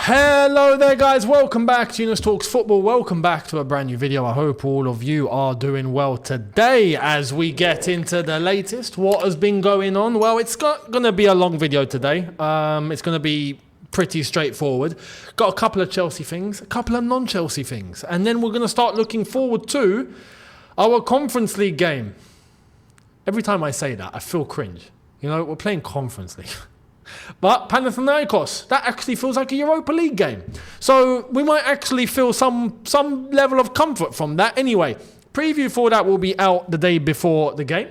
Hello there guys, welcome back to Younes Talks Football. Welcome back to a brand new video. I hope all of you are doing well today as we get into the latest. What has been going on? Well, it's going to be a long video today. It's going to be pretty straightforward. Got a couple of Chelsea things, a couple of non-Chelsea things. And then we're going to start looking forward to our Conference League game. Every time I say that, I feel cringe. You know, we're playing Conference League. But Panathinaikos, that actually feels like a Europa League game. So we might actually feel some level of comfort from that. Anyway, preview for that will be out the day before the game.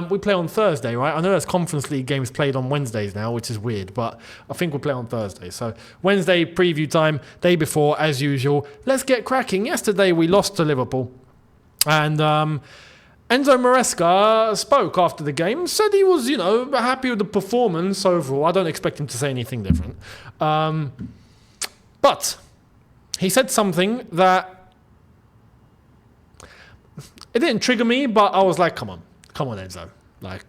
We play on Thursday, right? I know there's Conference League games played on Wednesdays now, which is weird, but I think we'll play on Thursday. So Wednesday preview time, day before, as usual. Let's get cracking. Yesterday we lost to Liverpool. And Enzo Maresca spoke after the game, said he was, happy with the performance overall. I don't expect him to say anything different. But he said something that, it didn't trigger me, but I was like, come on, Enzo. Like,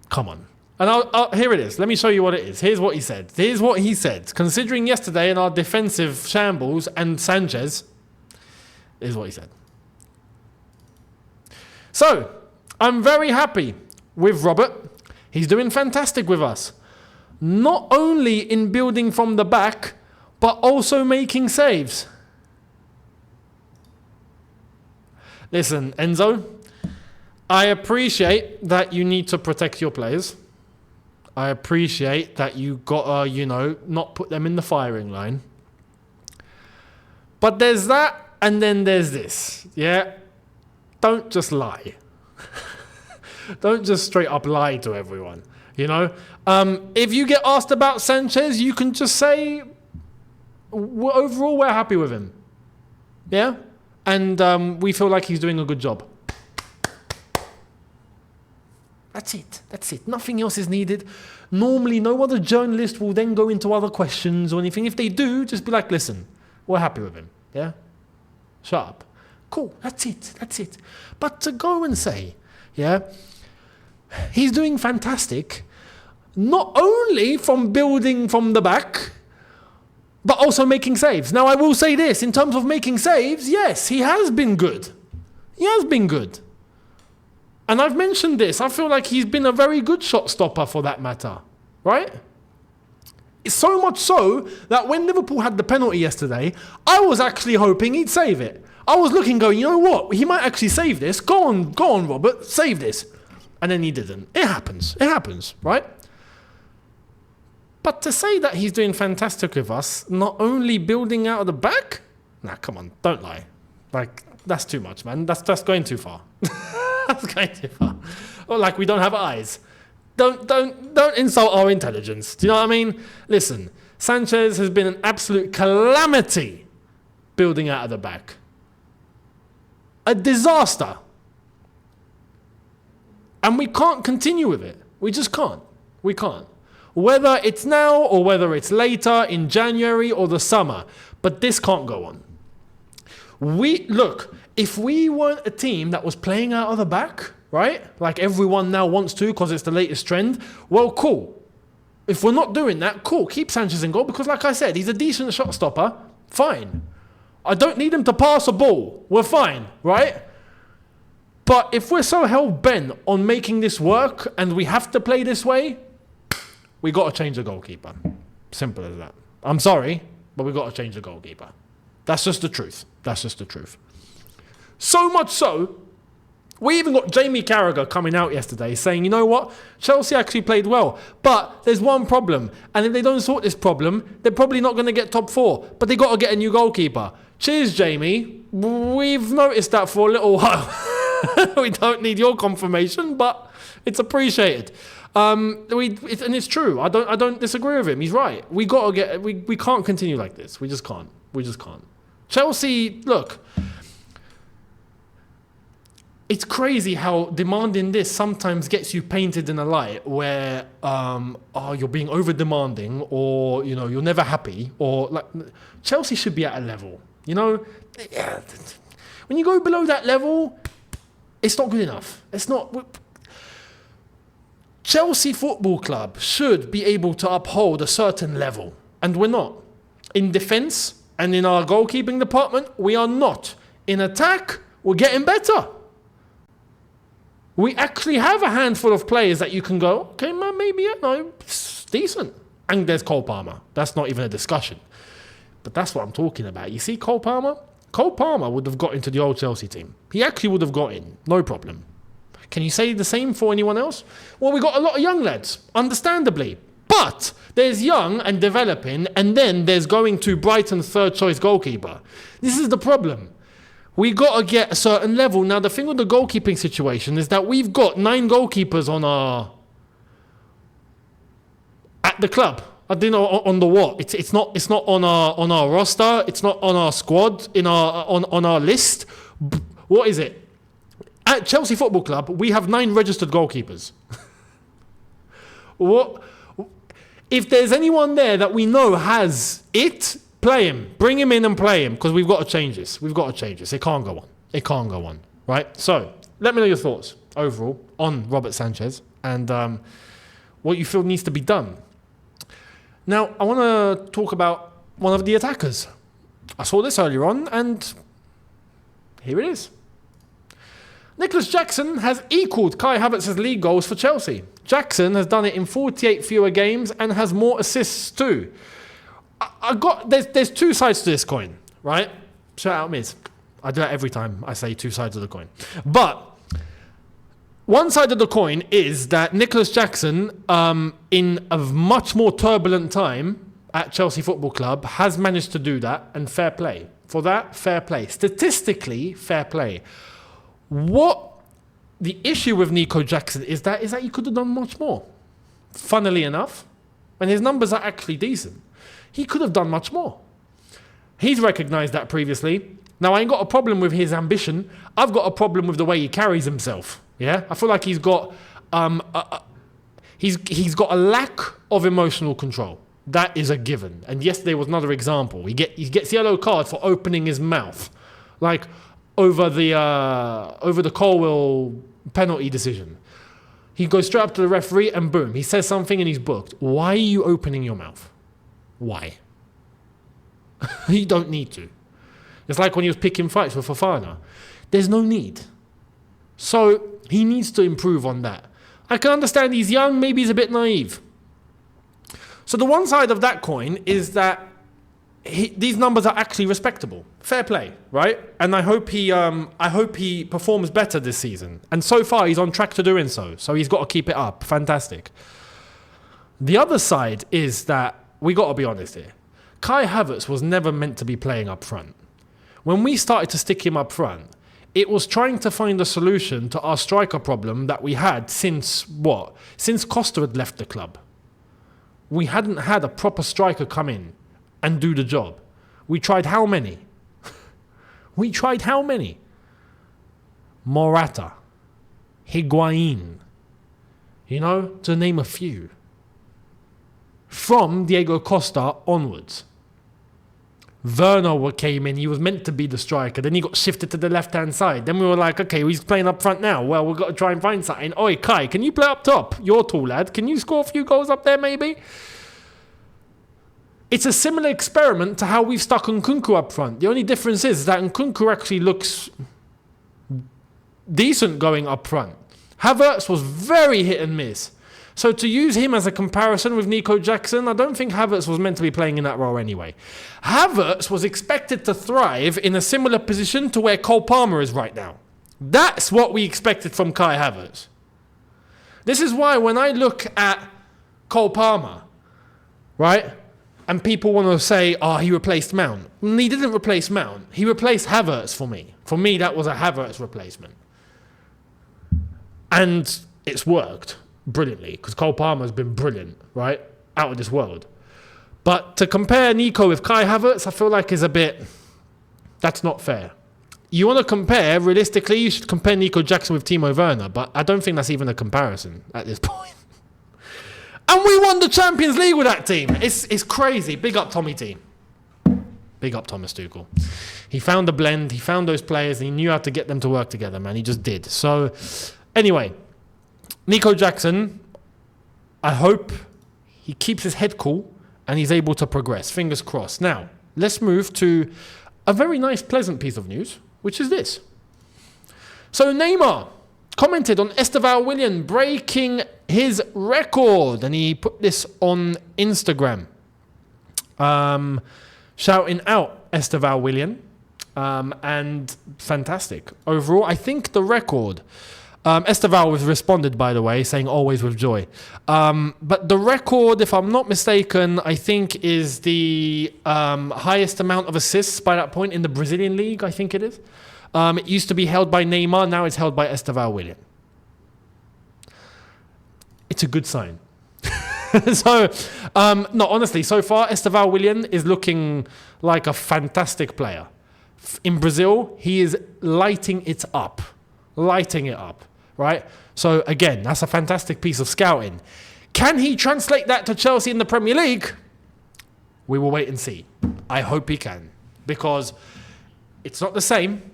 come on. And here it is. Let me show you what it is. Here's what he said. Considering yesterday in our defensive shambles and Sanchez, here's what he said. So, I'm very happy with Robert. He's doing fantastic with us. Not only in building from the back, but also making saves. Listen, Enzo, I appreciate that you need to protect your players. I appreciate that you gotta, not put them in the firing line. But there's that, and then there's this, yeah? Don't just lie. Don't just straight up lie to everyone, If you get asked about Sanchez, you can just say, overall, we're happy with him. Yeah? And we feel like he's doing a good job. That's it. Nothing else is needed. Normally, no other journalist will then go into other questions or anything. If they do, just be like, listen, we're happy with him. Yeah? Shut up. Cool, that's it. But to go and say, he's doing fantastic, not only from building from the back, but also making saves. Now, I will say this, in terms of making saves, yes, he has been good. And I've mentioned this, I feel like he's been a very good shot stopper for that matter, right? So much so that when Liverpool had the penalty yesterday, I was actually hoping he'd save it. I was looking, going, you know what? He might actually save this. Go on, Robert, save this. And then he didn't. It happens, right? But to say that he's doing fantastic with us, not only building out of the back, nah, come on, don't lie. Like, that's too much, man. That's going too far. That's going too far. Or like we don't have eyes. Don't insult our intelligence. Do you know what I mean? Listen, Sanchez has been an absolute calamity building out of the back. A disaster. And we can't continue with it. We just can't. We can't. Whether it's now or whether it's later in January or the summer. But this can't go on. Look, if we weren't a team that was playing out of the back, right? Like everyone now wants to because it's the latest trend. Well, cool. If we're not doing that, cool. Keep Sanchez in goal because like I said, he's a decent shot stopper. Fine. I don't need him to pass a ball. We're fine, right? But if we're so hell-bent on making this work and we have to play this way, we got to change the goalkeeper. Simple as that. I'm sorry, but we got to change the goalkeeper. That's just the truth. So much so, we even got Jamie Carragher coming out yesterday saying, you know what? Chelsea actually played well, but there's one problem. And if they don't sort this problem, they're probably not going to get top 4. But they got to get a new goalkeeper. Cheers, Jamie. We've noticed that for a little while. We don't need your confirmation, but it's appreciated. And it's true. I don't disagree with him. He's right. We can't continue like this. We just can't. Chelsea, look. It's crazy how demanding this sometimes gets you painted in a light where you're being over demanding or you're never happy or like Chelsea should be at a level. When you go below that level, it's not good enough. It's not. Chelsea Football Club should be able to uphold a certain level, and we're not. in defence and in our goalkeeping department, we are not. In attack, we're getting better. We actually have a handful of players that you can go, okay, man, maybe, it's decent. And there's Cole Palmer. That's not even a discussion. But that's what I'm talking about. You see Cole Palmer? Cole Palmer would have got into the old Chelsea team. He actually would have got in. No problem. Can you say the same for anyone else? Well, we got a lot of young lads, understandably. But there's young and developing, and then there's going to Brighton's third choice goalkeeper. This is the problem. We got to get a certain level. Now, the thing with the goalkeeping situation is that we've got 9 goalkeepers at the club. I don't know on the what. It's not on our roster. It's not on our squad. On our list. What is it? At Chelsea Football Club, we have 9 registered goalkeepers. What? If there's anyone there that we know has it, play him. Bring him in and play him, because we've got to change this. It can't go on. Right? So, let me know your thoughts overall on Robert Sanchez and what you feel needs to be done. Now, I want to talk about one of the attackers. I saw this earlier on, and here it is. Nicholas Jackson has equalled Kai Havertz's league goals for Chelsea. Jackson has done it in 48 fewer games and has more assists too. There's 2 sides to this coin, right? Shout out Miz. I do that every time I say 2 sides of the coin. But one side of the coin is that Nicholas Jackson, in a much more turbulent time at Chelsea Football Club, has managed to do that, and fair play. For that, fair play. Statistically, fair play. What the issue with Nico Jackson is that he could have done much more. Funnily enough, and his numbers are actually decent. He could have done much more. He's recognised that previously. Now, I ain't got a problem with his ambition. I've got a problem with the way he carries himself. Yeah, I feel like he's got he's got a lack of emotional control. That is a given. And yesterday was another example. He gets yellow card for opening his mouth, like over the Colwell penalty decision. He goes straight up to the referee and boom, he says something and he's booked. Why are you opening your mouth? Why? You don't need to. It's like when he was picking fights with Fofana. There's no need. So he needs to improve on that. I can understand he's young, maybe he's a bit naive. So the one side of that coin is that these numbers are actually respectable. Fair play, right? And I hope he performs better this season. And so far, he's on track to doing so. So he's got to keep it up. Fantastic. The other side is that we got to be honest here. Kai Havertz was never meant to be playing up front. When we started to stick him up front, it was trying to find a solution to our striker problem that we had since what? Since Costa had left the club. We hadn't had a proper striker come in and do the job. We tried how many? Morata, Higuain, to name a few. From Diego Costa onwards. Werner came in, he was meant to be the striker, then he got shifted to the left-hand side. Then we were like, okay, he's playing up front now. Well, we've got to try and find something. Oi, Kai, can you play up top? You're tall, lad. Can you score a few goals up there, maybe? It's a similar experiment to how we've stuck Nkunku up front. The only difference is that Nkunku actually looks decent going up front. Havertz was very hit and miss. So to use him as a comparison with Nico Jackson, I don't think Havertz was meant to be playing in that role anyway. Havertz was expected to thrive in a similar position to where Cole Palmer is right now. That's what we expected from Kai Havertz. This is why when I look at Cole Palmer, right, and people want to say, he replaced Mount. He didn't replace Mount. He replaced Havertz for me. For me, that was a Havertz replacement. And it's worked brilliantly, because Cole Palmer's been brilliant, right? Out of this world. But to compare Nico with Kai Havertz, I feel like is a bit... That's not fair. You want to compare, realistically, you should compare Nico Jackson with Timo Werner, but I don't think that's even a comparison at this point. And we won the Champions League with that team. It's crazy. Big up Tommy T. Big up Thomas Tuchel. He found the blend, he found those players, and he knew how to get them to work together, man. He just did. So, anyway... Nico Jackson, I hope he keeps his head cool and he's able to progress. Fingers crossed. Now, let's move to a very nice, pleasant piece of news, which is this. So Neymar commented on Estêvão Willian breaking his record, and he put this on Instagram, shouting out Estêvão Willian, and fantastic. Overall, I think the record, Estevao was responded, by the way, saying always with joy. But the record, if I'm not mistaken, I think is the highest amount of assists by that point in the Brazilian league, I think it is. It used to be held by Neymar, now it's held by Estevão Willian. It's a good sign. So, no, honestly, so far, Estevão Willian is looking like a fantastic player. In Brazil, he is lighting it up, right? So, again, that's a fantastic piece of scouting. Can he translate that to Chelsea in the Premier League? We will wait and see. I hope he can, because it's not the same.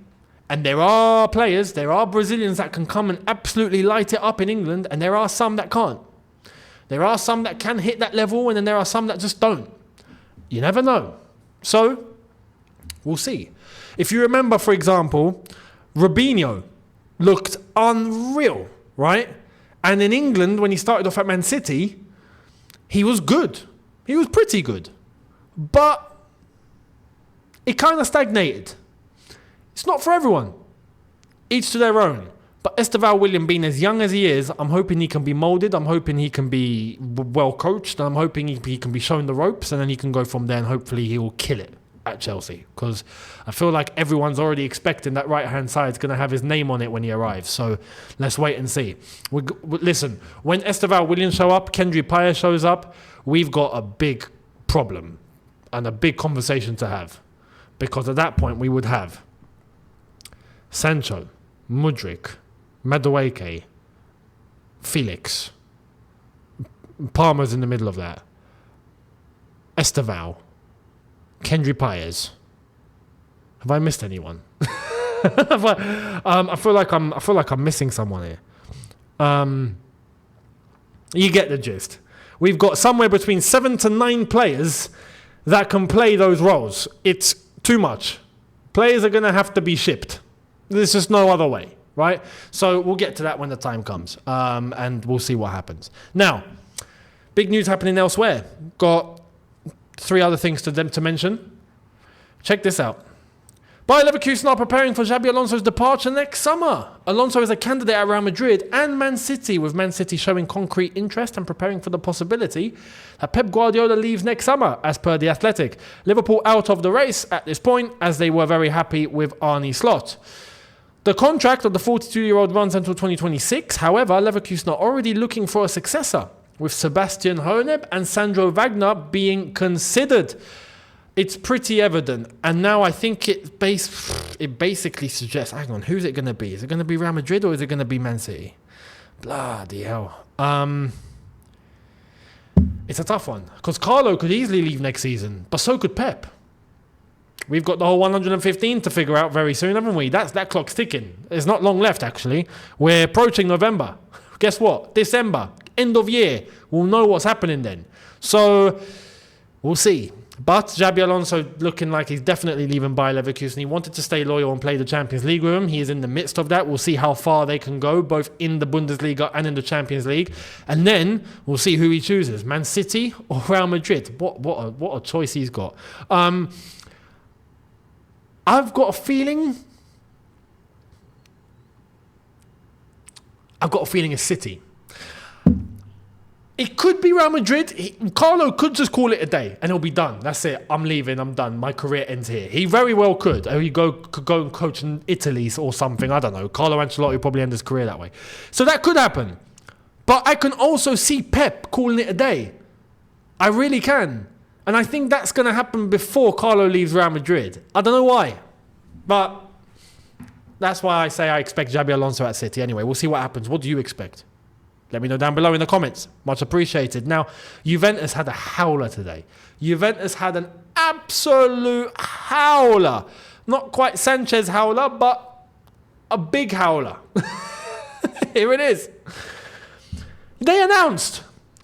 And there are players, there are Brazilians that can come and absolutely light it up in England, and there are some that can't. There are some that can hit that level, and then there are some that just don't. You never know. So, we'll see. If you remember, for example, Robinho looked unreal, right? And in England, when he started off at Man City, he was good. He was pretty good. But it kind of stagnated. It's not for everyone. Each to their own. But Estevão Willian, being as young as he is, I'm hoping he can be moulded. I'm hoping he can be well coached. And I'm hoping he can be shown the ropes. And then he can go from there, and hopefully he will kill it at Chelsea. Because I feel like everyone's already expecting that right-hand side is going to have his name on it when he arrives. So let's wait and see. Listen, when Estevão Willian show up, Kendry Paya shows up, we've got a big problem and a big conversation to have. Because at that point, we would have Sancho, Mudryk, Madueke, Felix. Palmer's in the middle of that. Estevão, Kendry Payas. Have I missed anyone? I feel like I'm missing someone here. You get the gist. We've got somewhere between 7 to 9 players that can play those roles. It's too much. Players are going to have to be shipped. There's just no other way, right? So we'll get to that when the time comes, and we'll see what happens. Now, big news happening elsewhere. Got 3 other things to mention. Check this out. Bayer Leverkusen are preparing for Xabi Alonso's departure next summer. Alonso is a candidate at Real Madrid and Man City, with Man City showing concrete interest and preparing for the possibility that Pep Guardiola leaves next summer, as per The Athletic. Liverpool out of the race at this point, as they were very happy with Arne Slot. The contract of the 42-year-old runs until 2026. However, Leverkusen are already looking for a successor, with Sebastian Hoeneß and Sandro Wagner being considered. It's pretty evident. And now I think it basically suggests, hang on, who's it going to be? Is it going to be Real Madrid or is it going to be Man City? Bloody hell. It's a tough one, because Carlo could easily leave next season, but so could Pep. We've got the whole 115 to figure out very soon, haven't we? That clock's ticking. There's not long left, actually. We're approaching November. Guess what? December, end of year. We'll know what's happening then. So, we'll see. But Xabi Alonso looking like he's definitely leaving Bayer Leverkusen. He wanted to stay loyal and play the Champions League with him. He is in the midst of that. We'll see how far they can go, both in the Bundesliga and in the Champions League. And then we'll see who he chooses, Man City or Real Madrid. What a choice he's got. I've got a feeling it's City. It could be Real Madrid. Carlo could just call it a day and it'll be done. That's it. I'm leaving. I'm done. My career ends here. He very well could. He could go and coach in Italy or something. I don't know. Carlo Ancelotti will probably end his career that way. So that could happen. But I can also see Pep calling it a day. I really can. And I think that's going to happen before Carlo leaves Real Madrid. I don't know why. But that's why I say I expect Xabi Alonso at City. Anyway, we'll see what happens. What do you expect? Let me know down below in the comments. Much appreciated. Now, Juventus had a howler today. Juventus had an absolute howler. Not quite Sanchez howler, but a big howler. Here it is. They announced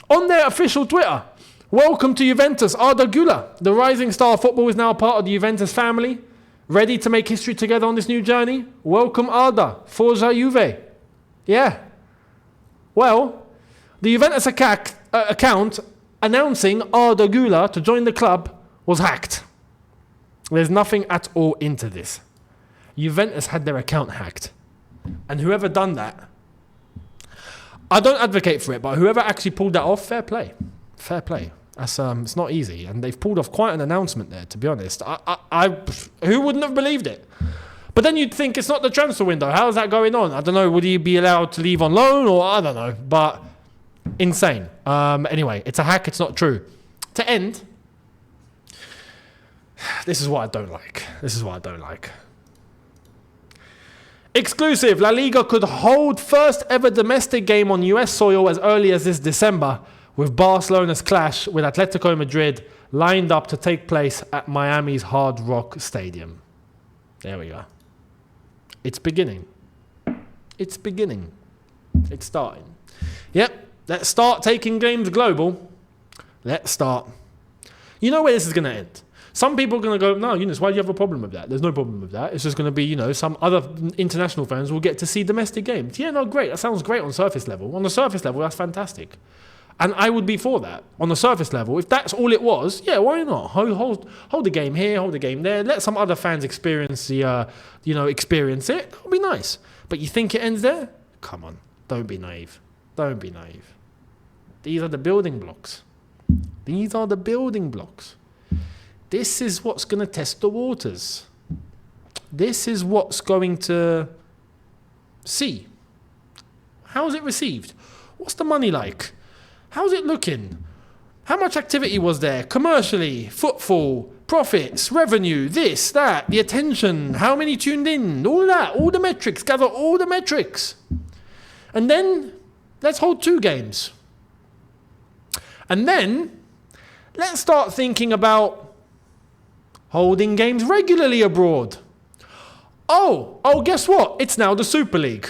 on their official Twitter Welcome to Juventus, Arda Güler. The rising star of football is now part of the Juventus family. Ready to make history together on this new journey? Welcome, Arda. Forza Juve. Yeah. Well, the Juventus account announcing Arda Güler to join the club was hacked. There's nothing at all into this. Juventus had their account hacked. And whoever done that, I don't advocate for it, but whoever actually pulled that off, fair play. Fair play. That's it's not easy. And they've pulled off quite an announcement there, to be honest. Who wouldn't have believed it? But then you'd think it's not the transfer window. How's that going on? I don't know. Would he be allowed to leave on loan? Or I don't know. But insane. Anyway, it's a hack. It's not true. To end, this is what I don't like. This is what I don't like. Exclusive. La Liga could hold first ever domestic game on US soil as early as this December, with Barcelona's clash with Atletico Madrid lined up to take place at Miami's Hard Rock Stadium. There we go. It's beginning. It's beginning. It's starting. Yep. Let's start taking games global. Let's start. You know where this is going to end. Some people are going to go, no, Younes, why do you have a problem with that? There's no problem with that. It's just going to be, some other international fans will get to see domestic games. Yeah, no, great. That sounds great on surface level. On the surface level, that's fantastic. And I would be for that on the surface level. If that's all it was, yeah, why not? Hold the game here, hold the game there. Let some other fans experience experience it. It'll be nice. But you think it ends there? Come on. Don't be naive. Don't be naive. These are the building blocks. These are the building blocks. This is what's going to test the waters. This is what's going to see. How is it received? What's the money like? How's it looking? How much activity was there? Commercially, footfall, profits, revenue, this, that, the attention, how many tuned in, all that, all the metrics, gather all the metrics. And then, let's hold 2 games. And then, let's start thinking about holding games regularly abroad. Oh, guess what? It's now the Super League.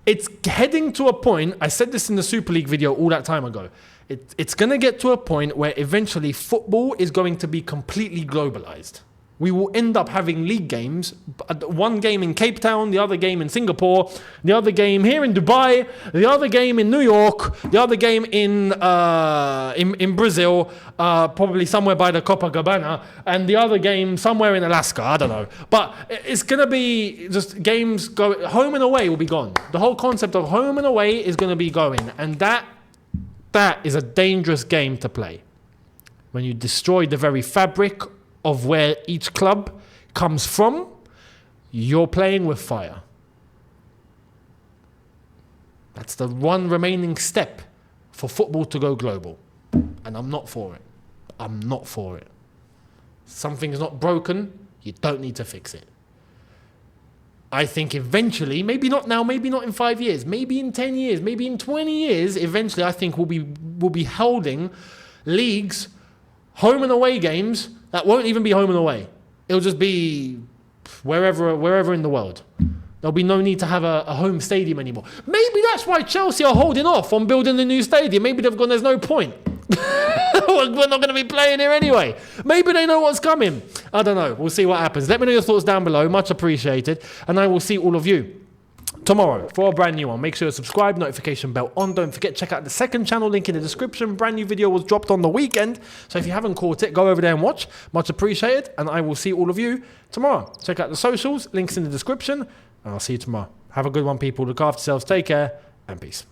It's heading to a point, I said this in the Super League video all that time ago, it's going to get to a point where eventually football is going to be completely globalized. We will end up having league games, one game in Cape Town, the other game in Singapore, the other game here in Dubai, the other game in New York, the other game in Brazil, probably somewhere by the Copacabana, and the other game somewhere in Alaska, I don't know. But it's going to be just games go home and away will be gone. The whole concept of home and away is going to be going, and that is a dangerous game to play. When you destroy the very fabric of where each club comes from, you're playing with fire. That's the one remaining step for football to go global. And I'm not for it. I'm not for it. Something's not broken, you don't need to fix it. I think eventually, maybe not now, maybe not in 5 years, maybe in 10 years, maybe in 20 years, eventually I think we'll be holding leagues, home and away games that won't even be home and away. It'll just be wherever in the world. There'll be no need to have a home stadium anymore. Maybe that's why Chelsea are holding off on building the new stadium. Maybe they've gone, there's no point. We're not going to be playing here anyway. Maybe they know what's coming. I don't know. We'll see what happens. Let me know your thoughts down below. Much appreciated. And I will see all of you tomorrow for a brand new one. Make sure to subscribe, notification bell on. Don't forget, check out the second channel, link in the description. Brand new video was dropped on the weekend. So if you haven't caught it, go over there and watch. Much appreciated. And I will see all of you tomorrow. Check out the socials, links in the description. And I'll see you tomorrow. Have a good one, people. Look after yourselves. Take care and peace.